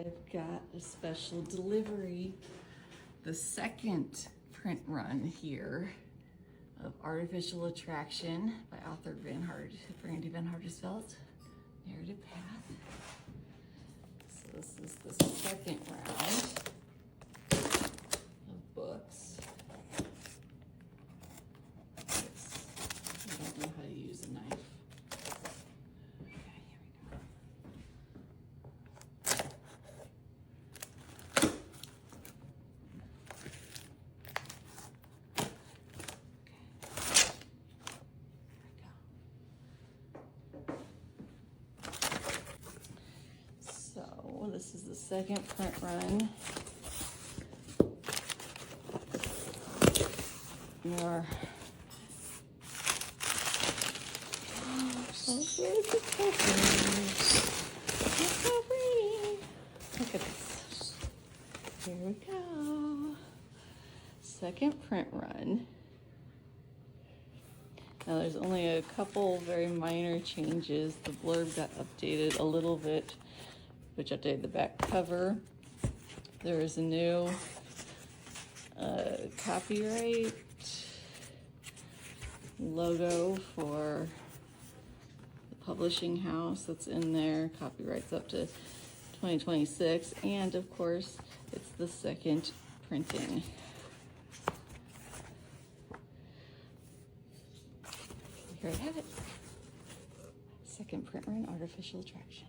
I've got a special delivery, the second print run here of Artificial Attraction by author Brandy Van Hardesveld, Narrative Path. So this is the second round of books. I don't know how to use a knife. So this is the second print run. Your where's the covers? It's so pretty. Look at this. Here we go. Second print run. Now there's only a couple very minor changes. The blurb got updated a little bit, which updated the back cover. There is a new copyright logo for the publishing house that's in there. Copyright's up to 2026, and of course, it's the second printing. Here I have it. Second print run, Artificial Attraction.